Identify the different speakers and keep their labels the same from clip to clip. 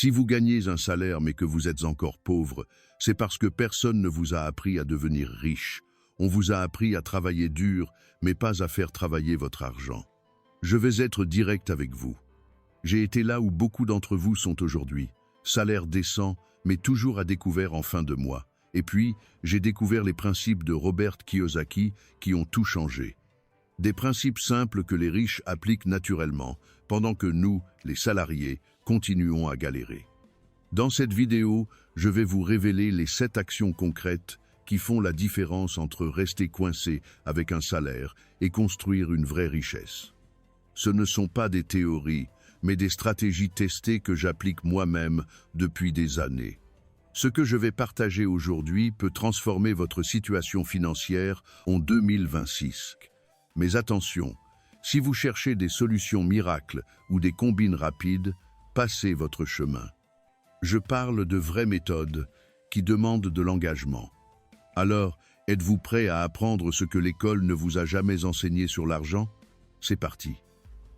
Speaker 1: Si vous gagnez un salaire mais que vous êtes encore pauvre, c'est parce que personne ne vous a appris à devenir riche. On vous a appris à travailler dur, mais pas à faire travailler votre argent. Je vais être direct avec vous. J'ai été là où beaucoup d'entre vous sont aujourd'hui. Salaire décent, mais toujours à découvert en fin de mois. Et puis, j'ai découvert les principes de Robert Kiyosaki qui ont tout changé. Des principes simples que les riches appliquent naturellement, pendant que nous, les salariés, continuons à galérer. Dans cette vidéo, je vais vous révéler les 7 actions concrètes qui font la différence entre rester coincé avec un salaire et construire une vraie richesse. Ce ne sont pas des théories, mais des stratégies testées que j'applique moi-même depuis des années. Ce que je vais partager aujourd'hui peut transformer votre situation financière en 2026. Mais attention, si vous cherchez des solutions miracles ou des combines rapides, passez votre chemin. Je parle de vraies méthodes qui demandent de l'engagement. Alors, êtes-vous prêt à apprendre ce que l'école ne vous a jamais enseigné sur l'argent? C'est parti.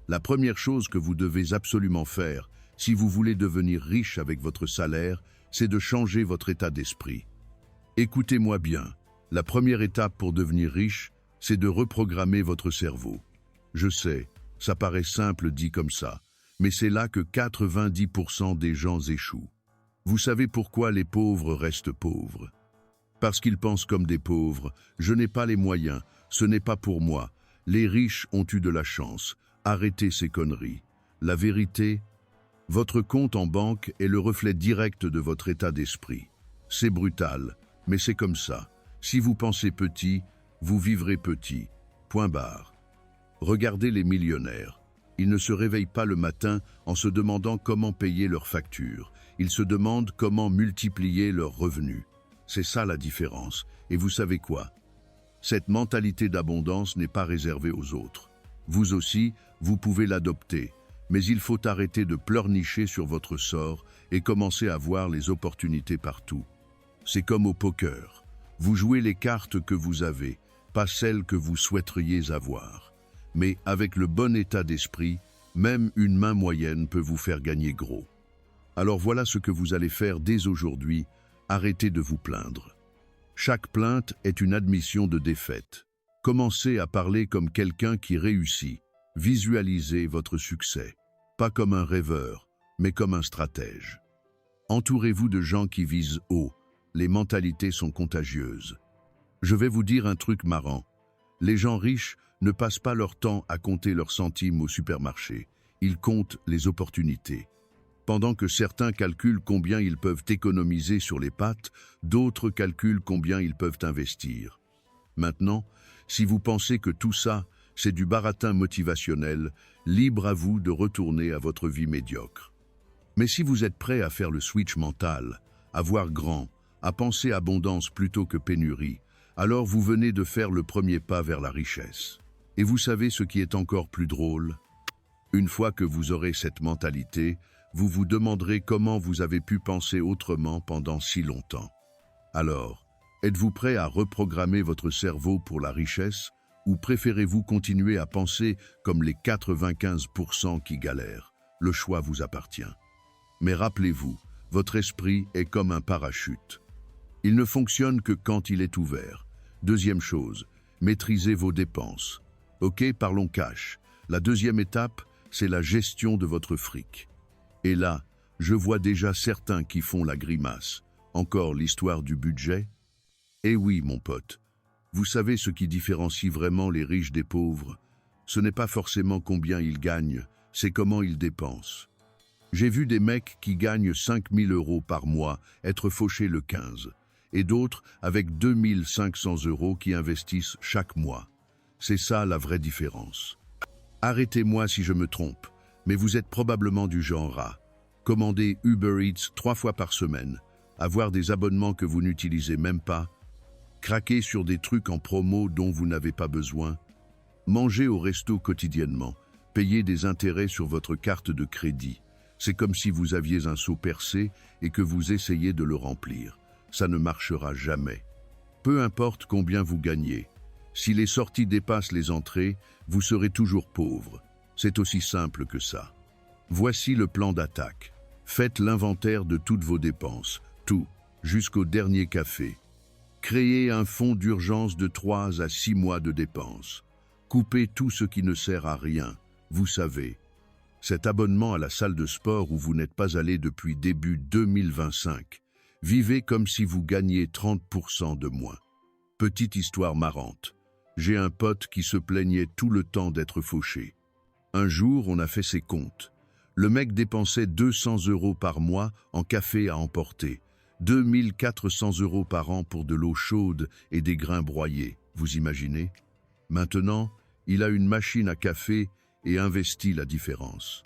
Speaker 1: La première chose que vous devez absolument faire, si vous voulez devenir riche avec votre salaire, c'est de changer votre état d'esprit. Écoutez-moi bien, la première étape pour devenir riche, c'est de reprogrammer votre cerveau. Je sais, ça paraît simple dit comme ça, mais c'est là que 90% des gens échouent. Vous savez pourquoi les pauvres restent pauvres? Parce qu'ils pensent comme des pauvres, je n'ai pas les moyens, ce n'est pas pour moi. Les riches ont eu de la chance, arrêtez ces conneries. La vérité, votre compte en banque est le reflet direct de votre état d'esprit. C'est brutal, mais c'est comme ça. Si vous pensez petit, vous vivrez petit. Point barre. Regardez les millionnaires. Ils ne se réveillent pas le matin en se demandant comment payer leurs factures. Ils se demandent comment multiplier leurs revenus. C'est ça la différence. Et vous savez quoi? Cette mentalité d'abondance n'est pas réservée aux autres. Vous aussi, vous pouvez l'adopter. Mais il faut arrêter de pleurnicher sur votre sort et commencer à voir les opportunités partout. C'est comme au poker. Vous jouez les cartes que vous avez, pas celles que vous souhaiteriez avoir. Mais avec le bon état d'esprit, même une main moyenne peut vous faire gagner gros. Alors voilà ce que vous allez faire dès aujourd'hui, arrêtez de vous plaindre. Chaque plainte est une admission de défaite. Commencez à parler comme quelqu'un qui réussit. Visualisez votre succès, pas comme un rêveur, mais comme un stratège. Entourez-vous de gens qui visent haut, les mentalités sont contagieuses. Je vais vous dire un truc marrant. Les gens riches ne passent pas leur temps à compter leurs centimes au supermarché. Ils comptent les opportunités. Pendant que certains calculent combien ils peuvent économiser sur les pâtes, d'autres calculent combien ils peuvent investir. Maintenant, si vous pensez que tout ça, c'est du baratin motivationnel, libre à vous de retourner à votre vie médiocre. Mais si vous êtes prêt à faire le switch mental, à voir grand, à penser abondance plutôt que pénurie, alors vous venez de faire le premier pas vers la richesse. Et vous savez ce qui est encore plus drôle? Une fois que vous aurez cette mentalité, vous vous demanderez comment vous avez pu penser autrement pendant si longtemps. Alors, êtes-vous prêt à reprogrammer votre cerveau pour la richesse ou préférez-vous continuer à penser comme les 95% qui galèrent? Le choix vous appartient. Mais rappelez-vous, votre esprit est comme un parachute. Il ne fonctionne que quand il est ouvert. Deuxième chose, maîtrisez vos dépenses. Ok, parlons cash. La deuxième étape, c'est la gestion de votre fric. Et là, je vois déjà certains qui font la grimace. Encore l'histoire du budget? Eh oui, mon pote. Vous savez ce qui différencie vraiment les riches des pauvres? Ce n'est pas forcément combien ils gagnent, c'est comment ils dépensent. J'ai vu des mecs qui gagnent 5 000 € par mois être fauchés le 15, et d'autres avec 2 500 € qui investissent chaque mois. C'est ça la vraie différence. Arrêtez-moi si je me trompe, mais vous êtes probablement du genre à commander Uber Eats 3 fois par semaine, avoir des abonnements que vous n'utilisez même pas, craquer sur des trucs en promo dont vous n'avez pas besoin, manger au resto quotidiennement, payer des intérêts sur votre carte de crédit. C'est comme si vous aviez un seau percé et que vous essayez de le remplir. Ça ne marchera jamais. Peu importe combien vous gagnez, si les sorties dépassent les entrées, vous serez toujours pauvre. C'est aussi simple que ça. Voici le plan d'attaque. Faites l'inventaire de toutes vos dépenses, tout, jusqu'au dernier café. Créez un fonds d'urgence de 3 à 6 mois de dépenses. Coupez tout ce qui ne sert à rien, vous savez. Cet abonnement à la salle de sport où vous n'êtes pas allé depuis début 2025. Vivez comme si vous gagniez 30% de moins. Petite histoire marrante. J'ai un pote qui se plaignait tout le temps d'être fauché. Un jour, on a fait ses comptes. Le mec dépensait 200 € par mois en café à emporter, 2400 € par an pour de l'eau chaude et des grains broyés, vous imaginez? Maintenant, il a une machine à café et investit la différence.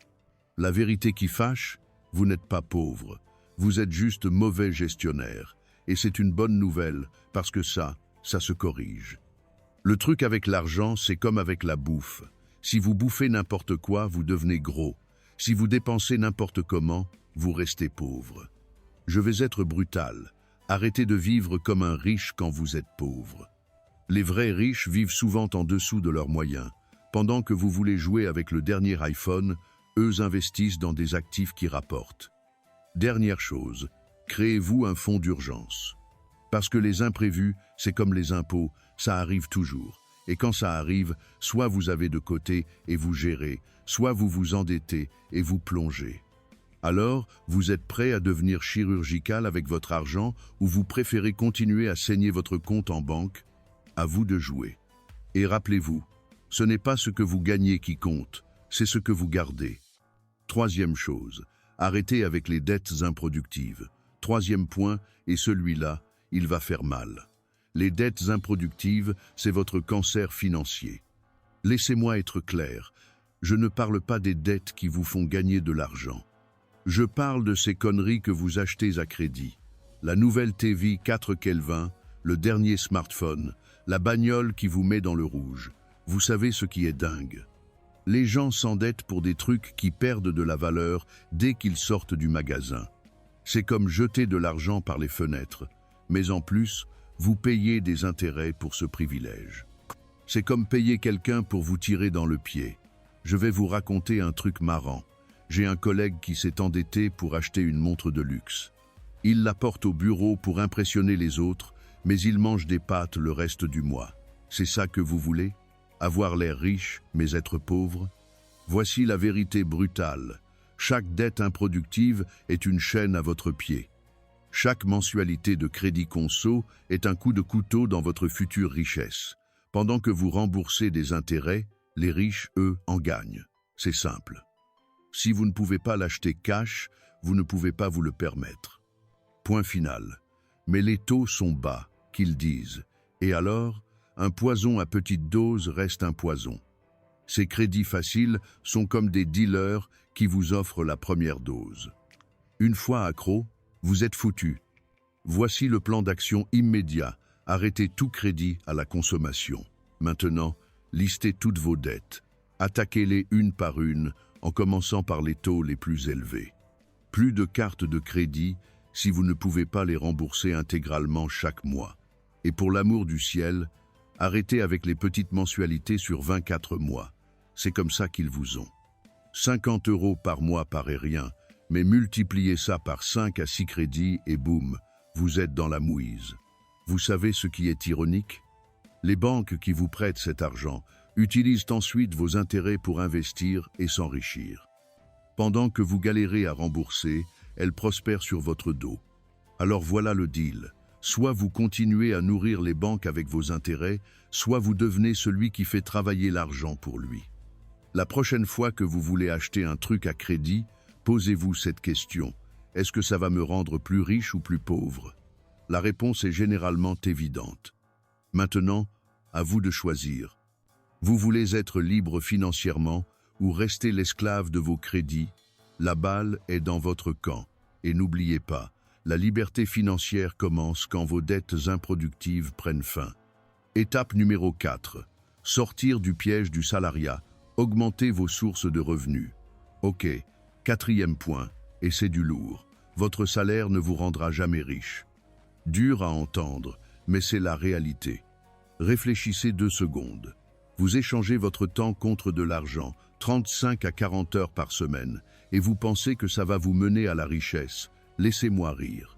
Speaker 1: La vérité qui fâche, vous n'êtes pas pauvre, vous êtes juste mauvais gestionnaire. Et c'est une bonne nouvelle, parce que ça se corrige. Le truc avec l'argent, c'est comme avec la bouffe. Si vous bouffez n'importe quoi, vous devenez gros. Si vous dépensez n'importe comment, vous restez pauvre. Je vais être brutal. Arrêtez de vivre comme un riche quand vous êtes pauvre. Les vrais riches vivent souvent en dessous de leurs moyens. Pendant que vous voulez jouer avec le dernier iPhone, eux investissent dans des actifs qui rapportent. Dernière chose, créez-vous un fonds d'urgence. Parce que les imprévus, c'est comme les impôts, ça arrive toujours. Et quand ça arrive, soit vous avez de côté et vous gérez, soit vous vous endettez et vous plongez. Alors, vous êtes prêt à devenir chirurgical avec votre argent ou vous préférez continuer à saigner votre compte en banque? À vous de jouer. Et rappelez-vous, ce n'est pas ce que vous gagnez qui compte, c'est ce que vous gardez. Troisième chose, arrêtez avec les dettes improductives. Troisième point, et celui-là, il va faire mal. Les dettes improductives, c'est votre cancer financier. Laissez-moi être clair, je ne parle pas des dettes qui vous font gagner de l'argent. Je parle de ces conneries que vous achetez à crédit. La nouvelle TV 4 Kelvin, le dernier smartphone, la bagnole qui vous met dans le rouge. Vous savez ce qui est dingue. Les gens s'endettent pour des trucs qui perdent de la valeur dès qu'ils sortent du magasin. C'est comme jeter de l'argent par les fenêtres, mais en plus, vous payez des intérêts pour ce privilège. C'est comme payer quelqu'un pour vous tirer dans le pied. Je vais vous raconter un truc marrant. J'ai un collègue qui s'est endetté pour acheter une montre de luxe. Il la porte au bureau pour impressionner les autres, mais il mange des pâtes le reste du mois. C'est ça que vous voulez? Avoir l'air riche, mais être pauvre? Voici la vérité brutale. Chaque dette improductive est une chaîne à votre pied. Chaque mensualité de crédit conso est un coup de couteau dans votre future richesse. Pendant que vous remboursez des intérêts, les riches, eux, en gagnent. C'est simple. Si vous ne pouvez pas l'acheter cash, vous ne pouvez pas vous le permettre. Point final. Mais les taux sont bas, qu'ils disent. Et alors, un poison à petite dose reste un poison. Ces crédits faciles sont comme des dealers qui vous offrent la première dose. Une fois accro, vous êtes foutu. Voici le plan d'action immédiat. Arrêtez tout crédit à la consommation. Maintenant, listez toutes vos dettes. Attaquez-les une par une, en commençant par les taux les plus élevés. Plus de cartes de crédit si vous ne pouvez pas les rembourser intégralement chaque mois. Et pour l'amour du ciel, arrêtez avec les petites mensualités sur 24 mois. C'est comme ça qu'ils vous ont. 50 € par mois paraît rien, mais multipliez ça par 5 à 6 crédits et boum, vous êtes dans la mouise. Vous savez ce qui est ironique? Les banques qui vous prêtent cet argent utilisent ensuite vos intérêts pour investir et s'enrichir. Pendant que vous galérez à rembourser, elles prospèrent sur votre dos. Alors voilà le deal. Soit vous continuez à nourrir les banques avec vos intérêts, soit vous devenez celui qui fait travailler l'argent pour lui. La prochaine fois que vous voulez acheter un truc à crédit, posez-vous cette question. Est-ce que ça va me rendre plus riche ou plus pauvre? La réponse est généralement évidente. Maintenant, à vous de choisir. Vous voulez être libre financièrement ou rester l'esclave de vos crédits? La balle est dans votre camp. Et n'oubliez pas, la liberté financière commence quand vos dettes improductives prennent fin. Étape numéro 4. Sortir du piège du salariat. Augmenter vos sources de revenus. Ok, 4e point, et c'est du lourd. Votre salaire ne vous rendra jamais riche. Dur à entendre, mais c'est la réalité. Réfléchissez 2 secondes. Vous échangez votre temps contre de l'argent, 35 à 40 heures par semaine, et vous pensez que ça va vous mener à la richesse. Laissez-moi rire.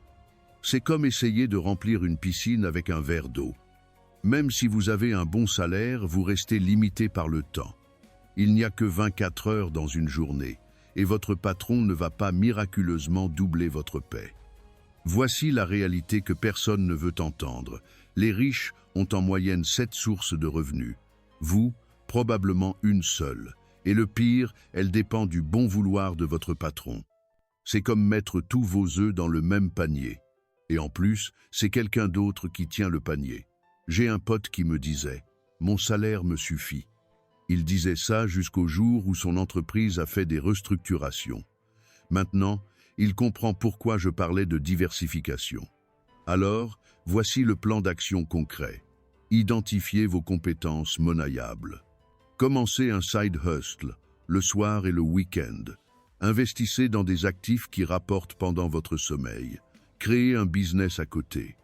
Speaker 1: C'est comme essayer de remplir une piscine avec un verre d'eau. Même si vous avez un bon salaire, vous restez limité par le temps. Il n'y a que 24 heures dans une journée, et votre patron ne va pas miraculeusement doubler votre paie. Voici la réalité que personne ne veut entendre. Les riches ont en moyenne 7 sources de revenus. Vous, probablement une seule. Et le pire, elle dépend du bon vouloir de votre patron. C'est comme mettre tous vos œufs dans le même panier. Et en plus, c'est quelqu'un d'autre qui tient le panier. J'ai un pote qui me disait « Mon salaire me suffit ». Il disait ça jusqu'au jour où son entreprise a fait des restructurations. Maintenant, il comprend pourquoi je parlais de diversification. Alors, voici le plan d'action concret. Identifiez vos compétences monnayables. Commencez un side hustle, le soir et le week-end. Investissez dans des actifs qui rapportent pendant votre sommeil. Créez un business à côté.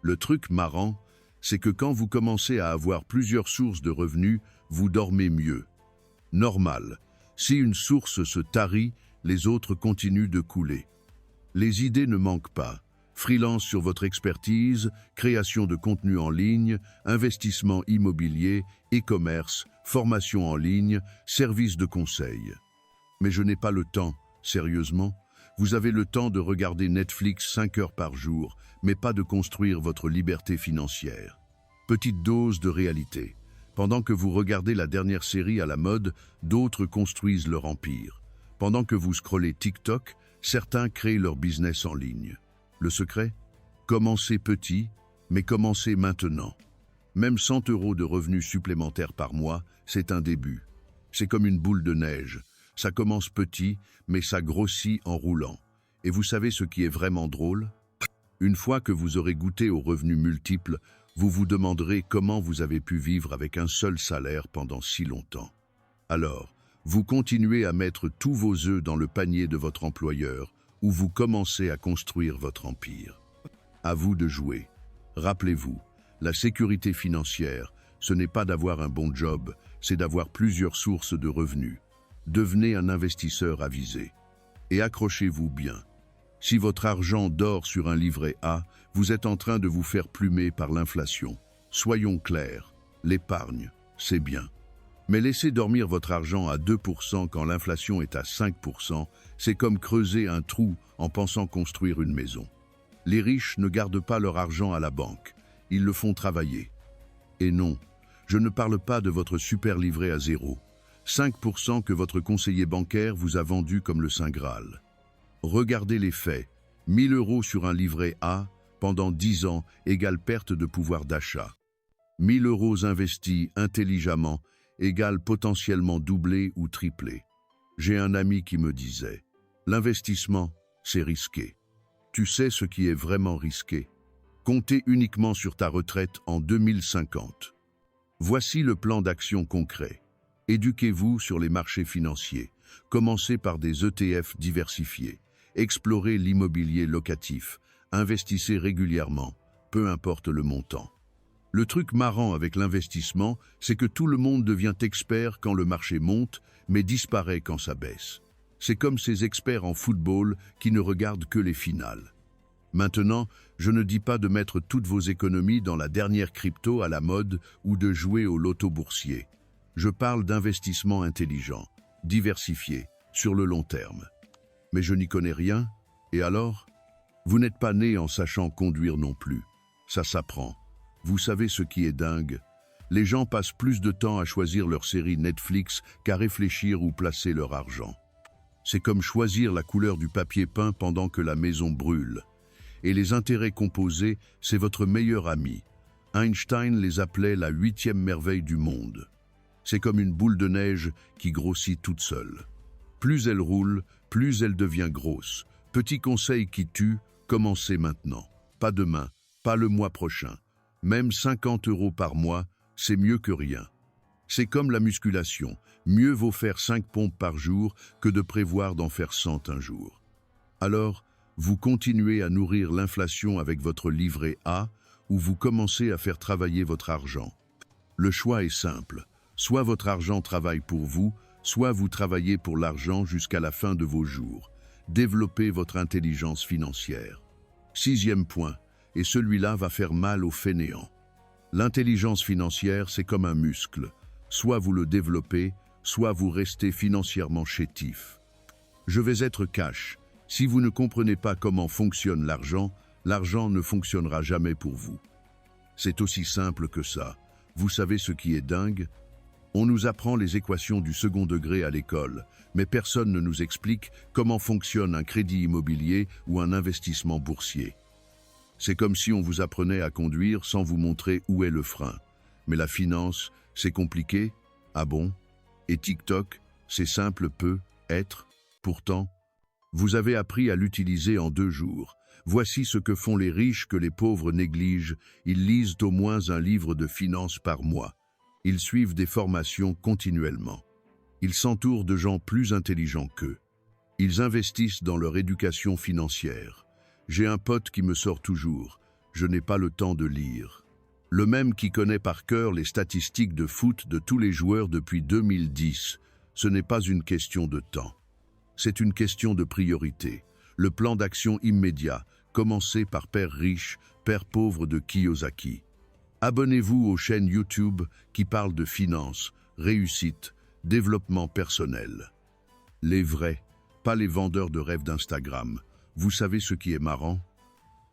Speaker 1: Le truc marrant, c'est que quand vous commencez à avoir plusieurs sources de revenus, vous dormez mieux. Normal, si une source se tarit, les autres continuent de couler. Les idées ne manquent pas. Freelance sur votre expertise, création de contenu en ligne, investissement immobilier, e-commerce, formation en ligne, services de conseil. Mais je n'ai pas le temps, sérieusement. Vous avez le temps de regarder Netflix 5 heures par jour, mais pas de construire votre liberté financière. Petite dose de réalité. Pendant que vous regardez la dernière série à la mode, d'autres construisent leur empire. Pendant que vous scrollez TikTok, certains créent leur business en ligne. Le secret? Commencez petit, mais commencez maintenant. Même 100 € de revenus supplémentaires par mois, c'est un début. C'est comme une boule de neige. Ça commence petit, mais ça grossit en roulant. Et vous savez ce qui est vraiment drôle? Une fois que vous aurez goûté aux revenus multiples, vous vous demanderez comment vous avez pu vivre avec un seul salaire pendant si longtemps. Alors, vous continuez à mettre tous vos œufs dans le panier de votre employeur ou vous commencez à construire votre empire. À vous de jouer. Rappelez-vous, la sécurité financière, ce n'est pas d'avoir un bon job, c'est d'avoir plusieurs sources de revenus. Devenez un investisseur avisé. Et accrochez-vous bien. Si votre argent dort sur un livret A, vous êtes en train de vous faire plumer par l'inflation. Soyons clairs, l'épargne, c'est bien. Mais laisser dormir votre argent à 2% quand l'inflation est à 5%, c'est comme creuser un trou en pensant construire une maison. Les riches ne gardent pas leur argent à la banque, ils le font travailler. Et non, je ne parle pas de votre super livret à zéro. 5% que votre conseiller bancaire vous a vendu comme le Saint Graal. Regardez les faits. 1 000 € sur un livret A, pendant 10 ans, égale perte de pouvoir d'achat. 1 000 € investis intelligemment, égale potentiellement doublé ou triplé. J'ai un ami qui me disait « L'investissement, c'est risqué. Tu sais ce qui est vraiment risqué? Compter uniquement sur ta retraite en 2050. » Voici le plan d'action concret. Éduquez-vous sur les marchés financiers. Commencez par des ETF diversifiés. Explorez l'immobilier locatif. Investissez régulièrement, peu importe le montant. Le truc marrant avec l'investissement, c'est que tout le monde devient expert quand le marché monte, mais disparaît quand ça baisse. C'est comme ces experts en football qui ne regardent que les finales. Maintenant, je ne dis pas de mettre toutes vos économies dans la dernière crypto à la mode ou de jouer au loto boursier. Je parle d'investissement intelligent, diversifié, sur le long terme. Mais je n'y connais rien, et alors? Vous n'êtes pas né en sachant conduire non plus. Ça s'apprend. Vous savez ce qui est dingue? Les gens passent plus de temps à choisir leur série Netflix qu'à réfléchir où placer leur argent. C'est comme choisir la couleur du papier peint pendant que la maison brûle. Et les intérêts composés, c'est votre meilleur ami. Einstein les appelait la 8e merveille du monde. C'est comme une boule de neige qui grossit toute seule. Plus elle roule, plus elle devient grosse. Petit conseil qui tue, commencez maintenant. Pas demain, pas le mois prochain. Même 50 € par mois, c'est mieux que rien. C'est comme la musculation. Mieux vaut faire 5 pompes par jour que de prévoir d'en faire 100 un jour. Alors, vous continuez à nourrir l'inflation avec votre livret A ou vous commencez à faire travailler votre argent. Le choix est simple. Soit votre argent travaille pour vous, soit vous travaillez pour l'argent jusqu'à la fin de vos jours. Développez votre intelligence financière. 6e point, et celui-là va faire mal aux fainéants. L'intelligence financière, c'est comme un muscle. Soit vous le développez, soit vous restez financièrement chétif. Je vais être cash. Si vous ne comprenez pas comment fonctionne l'argent, l'argent ne fonctionnera jamais pour vous. C'est aussi simple que ça. Vous savez ce qui est dingue? On nous apprend les équations du second degré à l'école, mais personne ne nous explique comment fonctionne un crédit immobilier ou un investissement boursier. C'est comme si on vous apprenait à conduire sans vous montrer où est le frein. Mais la finance, c'est compliqué? Ah bon? Et TikTok, c'est simple peut être? Pourtant, vous avez appris à l'utiliser en 2 jours. Voici ce que font les riches que les pauvres négligent. Ils lisent au moins un livre de finances par mois. Ils suivent des formations continuellement. Ils s'entourent de gens plus intelligents qu'eux. Ils investissent dans leur éducation financière. J'ai un pote qui me sort toujours. Je n'ai pas le temps de lire. Le même qui connaît par cœur les statistiques de foot de tous les joueurs depuis 2010. Ce n'est pas une question de temps. C'est une question de priorité. Le plan d'action immédiat, commencé par Père riche, Père pauvre de Kiyosaki. Abonnez-vous aux chaînes YouTube qui parlent de finances, réussite, développement personnel. Les vrais, pas les vendeurs de rêves d'Instagram. Vous savez ce qui est marrant?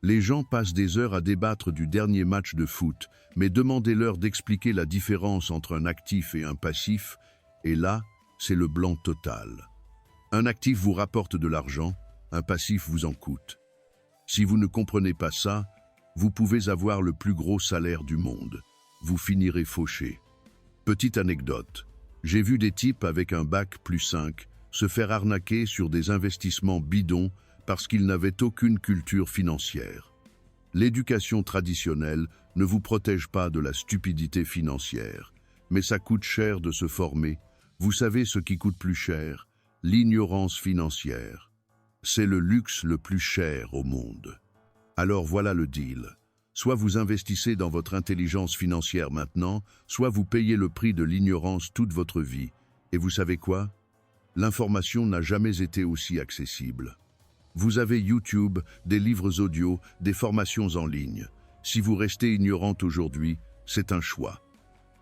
Speaker 1: Les gens passent des heures à débattre du dernier match de foot, mais demandez-leur d'expliquer la différence entre un actif et un passif, et là, c'est le blanc total. Un actif vous rapporte de l'argent, un passif vous en coûte. Si vous ne comprenez pas ça, vous pouvez avoir le plus gros salaire du monde. Vous finirez fauché. Petite anecdote. J'ai vu des types avec un bac +5 se faire arnaquer sur des investissements bidons parce qu'ils n'avaient aucune culture financière. L'éducation traditionnelle ne vous protège pas de la stupidité financière, mais ça coûte cher de se former. Vous savez ce qui coûte plus cher? L'ignorance financière. C'est le luxe le plus cher au monde. Alors voilà le deal. Soit vous investissez dans votre intelligence financière maintenant, soit vous payez le prix de l'ignorance toute votre vie. Et vous savez quoi? L'information n'a jamais été aussi accessible. Vous avez YouTube, des livres audio, des formations en ligne. Si vous restez ignorante aujourd'hui, c'est un choix.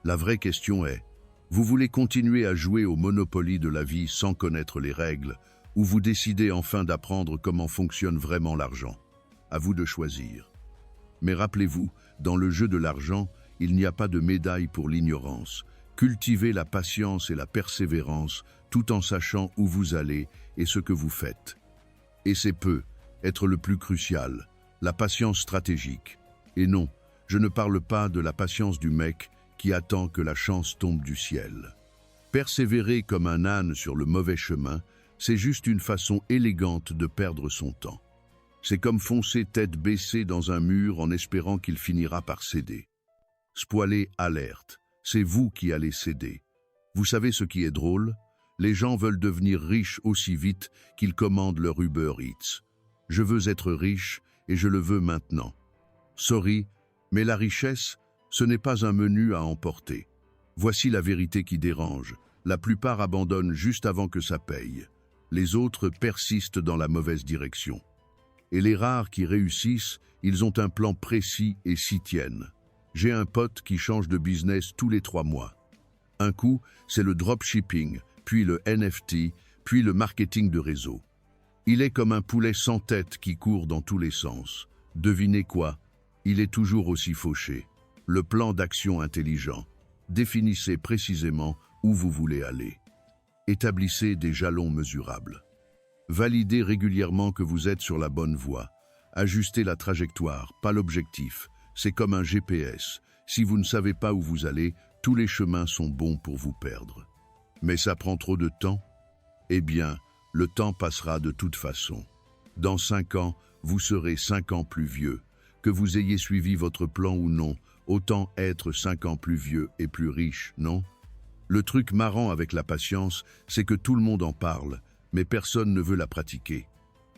Speaker 1: La vraie question est, vous voulez continuer à jouer au Monopoly de la vie sans connaître les règles, ou vous décidez enfin d'apprendre comment fonctionne vraiment l'argent? À vous de choisir. Mais rappelez-vous, dans le jeu de l'argent, il n'y a pas de médaille pour l'ignorance. Cultivez la patience et la persévérance, tout en sachant où vous allez et ce que vous faites. Et c'est être le plus crucial, la patience stratégique. Et non, je ne parle pas de la patience du mec qui attend que la chance tombe du ciel. Persévérer comme un âne sur le mauvais chemin, c'est juste une façon élégante de perdre son temps. C'est comme foncer tête baissée dans un mur en espérant qu'il finira par céder. Spoiler alerte, c'est vous qui allez céder. Vous savez ce qui est drôle? Les gens veulent devenir riches aussi vite qu'ils commandent leur Uber Eats. Je veux être riche et je le veux maintenant. Sorry, mais la richesse, ce n'est pas un menu à emporter. Voici la vérité qui dérange. La plupart abandonnent juste avant que ça paye. Les autres persistent dans la mauvaise direction. Et les rares qui réussissent, ils ont un plan précis et s'y tiennent. J'ai un pote qui change de business tous les 3 mois. Un coup, c'est le dropshipping, puis le NFT, puis le marketing de réseau. Il est comme un poulet sans tête qui court dans tous les sens. Devinez quoi? Il est toujours aussi fauché. Le plan d'action intelligent. Définissez précisément où vous voulez aller. Établissez des jalons mesurables. Validez régulièrement que vous êtes sur la bonne voie. Ajustez la trajectoire, pas l'objectif. C'est comme un GPS. Si vous ne savez pas où vous allez, tous les chemins sont bons pour vous perdre. Mais ça prend trop de temps? Eh bien, le temps passera de toute façon. Dans 5 ans, vous serez 5 ans plus vieux. Que vous ayez suivi votre plan ou non, autant être 5 ans plus vieux et plus riche, non? Le truc marrant avec la patience, c'est que tout le monde en parle, mais personne ne veut la pratiquer.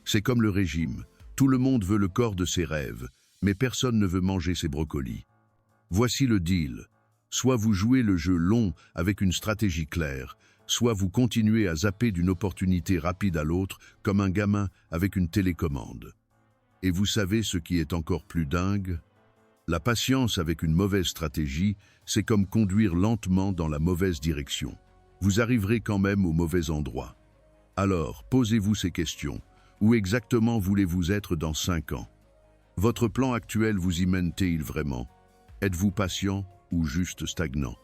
Speaker 1: C'est comme le régime. Tout le monde veut le corps de ses rêves, mais personne ne veut manger ses brocolis. Voici le deal. Soit vous jouez le jeu long avec une stratégie claire, soit vous continuez à zapper d'une opportunité rapide à l'autre comme un gamin avec une télécommande. Et vous savez ce qui est encore plus dingue? La patience avec une mauvaise stratégie, c'est comme conduire lentement dans la mauvaise direction. Vous arriverez quand même au mauvais endroit. Alors, posez-vous ces questions. Où exactement voulez-vous être dans 5 ans? Votre plan actuel vous y mène-t-il vraiment? Êtes-vous patient ou juste stagnant?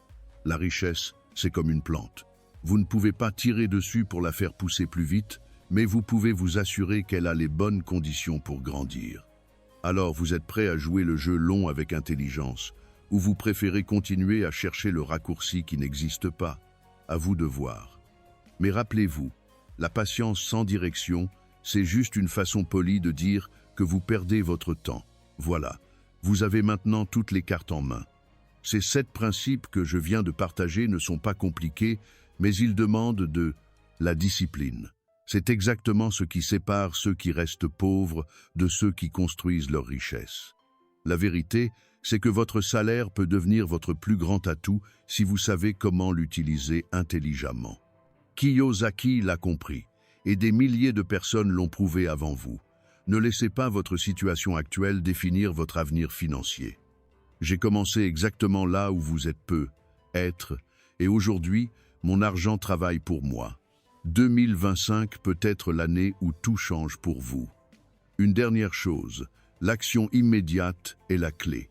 Speaker 1: La richesse, c'est comme une plante. Vous ne pouvez pas tirer dessus pour la faire pousser plus vite, mais vous pouvez vous assurer qu'elle a les bonnes conditions pour grandir. Alors vous êtes prêt à jouer le jeu long avec intelligence, ou vous préférez continuer à chercher le raccourci qui n'existe pas? À vous de voir. Mais rappelez-vous, la patience sans direction, c'est juste une façon polie de dire que vous perdez votre temps. Voilà, vous avez maintenant toutes les cartes en main. Ces 7 principes que je viens de partager ne sont pas compliqués, mais ils demandent de la discipline. C'est exactement ce qui sépare ceux qui restent pauvres de ceux qui construisent leur richesse. La vérité, c'est que votre salaire peut devenir votre plus grand atout si vous savez comment l'utiliser intelligemment. Kiyosaki l'a compris, et des milliers de personnes l'ont prouvé avant vous. Ne laissez pas votre situation actuelle définir votre avenir financier. J'ai commencé exactement là où vous êtes peu, être, et aujourd'hui, mon argent travaille pour moi. 2025 peut être l'année où tout change pour vous. Une dernière chose, l'action immédiate est la clé.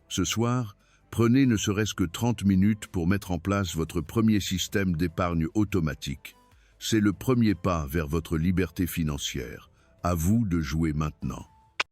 Speaker 1: Ce soir, prenez ne serait-ce que 30 minutes pour mettre en place votre premier système d'épargne automatique. C'est le premier pas vers votre liberté financière. À vous de jouer maintenant.